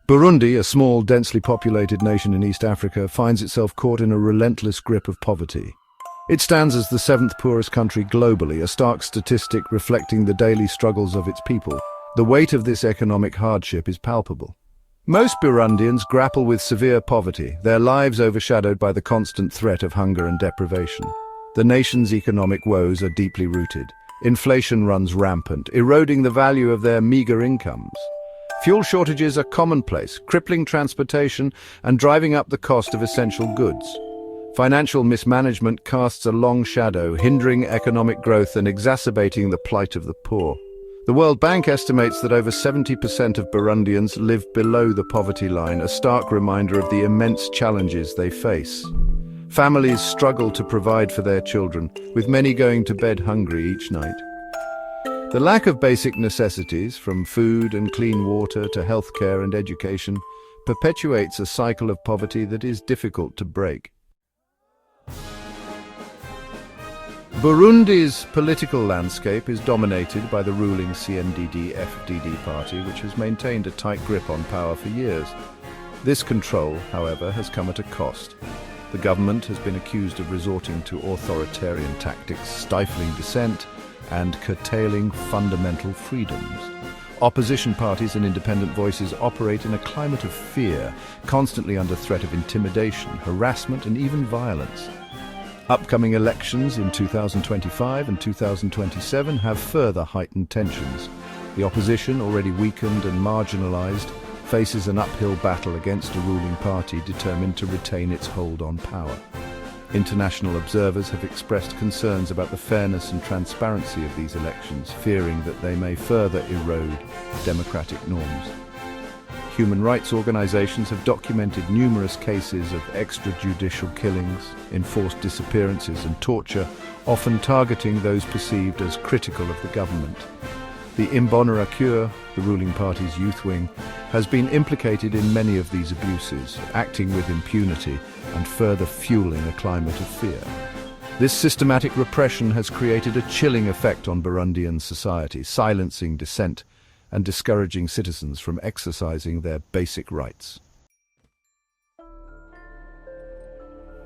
Burundi, a small, densely populated nation in East Africa, finds itself caught in a relentless grip of poverty. It stands as the seventh poorest country globally, a stark statistic reflecting the daily struggles of its people. The weight of this economic hardship is palpable. Most Burundians grapple with severe poverty, their lives overshadowed by the constant threat of hunger and deprivation. The nation's economic woes are deeply rooted. Inflation runs rampant, eroding the value of their meager incomes. Fuel shortages are commonplace, crippling transportation and driving up the cost of essential goods. Financial mismanagement casts a long shadow, hindering economic growth and exacerbating the plight of the poor. The World Bank estimates that over 70% of Burundians live below the poverty line, a stark reminder of the immense challenges they face. Families struggle to provide for their children, with many going to bed hungry each night. The lack of basic necessities, from food and clean water to healthcare and education, perpetuates a cycle of poverty that is difficult to break. Burundi's political landscape is dominated by the ruling CNDD-FDD party, which has maintained a tight grip on power for years. This control, however, has come at a cost. The government has been accused of resorting to authoritarian tactics, stifling dissent and curtailing fundamental freedoms. Opposition parties and independent voices operate in a climate of fear, constantly under threat of intimidation, harassment, and even violence. Upcoming elections in 2025 and 2027 have further heightened tensions. The opposition, already weakened and marginalized, faces an uphill battle against a ruling party determined to retain its hold on power. International observers have expressed concerns about the fairness and transparency of these elections, fearing that they may further erode democratic norms. Human rights organizations have documented numerous cases of extrajudicial killings, enforced disappearances and torture, often targeting those perceived as critical of the government. The Imbonerakure, the ruling party's youth wing, has been implicated in many of these abuses, acting with impunity and further fueling a climate of fear. This systematic repression has created a chilling effect on Burundian society, silencing dissent and discouraging citizens from exercising their basic rights.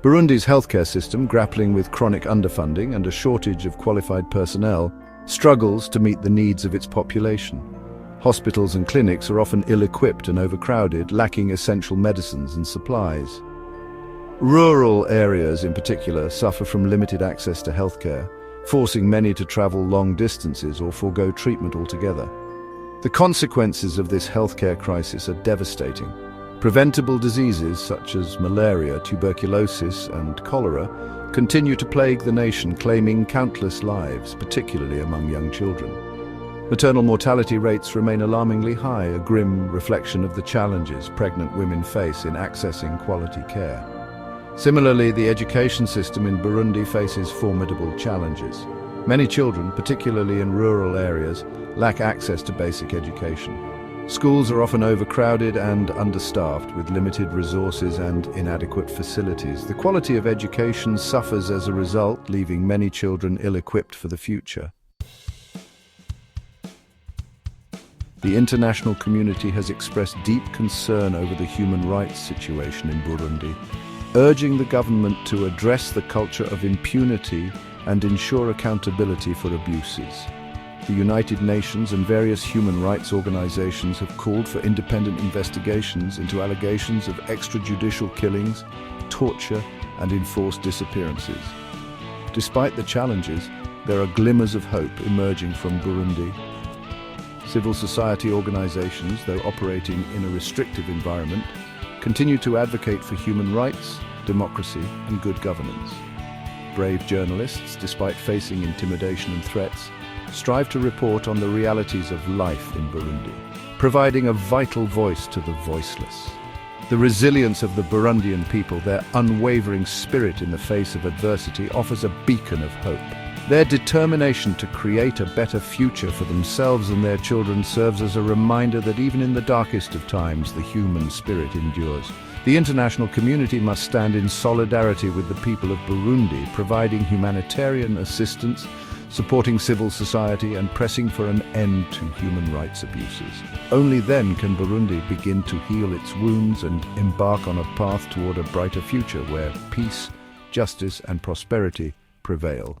Burundi's healthcare system, grappling with chronic underfunding and a shortage of qualified personnel, struggles to meet the needs of its population. Hospitals and clinics are often ill-equipped and overcrowded, lacking essential medicines and supplies. Rural areas, in particular, suffer from limited access to healthcare, forcing many to travel long distances or forego treatment altogether. The consequences of this healthcare crisis are devastating. Preventable diseases such as malaria, tuberculosis, and cholera continue to plague the nation, claiming countless lives, particularly among young children. Maternal mortality rates remain alarmingly high, a grim reflection of the challenges pregnant women face in accessing quality care. Similarly, the education system in Burundi faces formidable challenges. Many children, particularly in rural areas, lack access to basic education. Schools are often overcrowded and understaffed, with limited resources and inadequate facilities. The quality of education suffers as a result, leaving many children ill-equipped for the future. The international community has expressed deep concern over the human rights situation in Burundi, urging the government to address the culture of impunity and ensure accountability for abuses. The United Nations and various human rights organizations have called for independent investigations into allegations of extrajudicial killings, torture, and enforced disappearances. Despite the challenges, there are glimmers of hope emerging from Burundi. Civil society organizations, though operating in a restrictive environment, continue to advocate for human rights, democracy, and good governance. Brave journalists, despite facing intimidation and threats, strive to report on the realities of life in Burundi, providing a vital voice to the voiceless. The resilience of the Burundian people, their unwavering spirit in the face of adversity, offers a beacon of hope. Their determination to create a better future for themselves and their children serves as a reminder that even in the darkest of times, the human spirit endures. The international community must stand in solidarity with the people of Burundi, providing humanitarian assistance, supporting civil society and pressing for an end to human rights abuses. Only then can Burundi begin to heal its wounds and embark on a path toward a brighter future where peace, justice and prosperity prevail.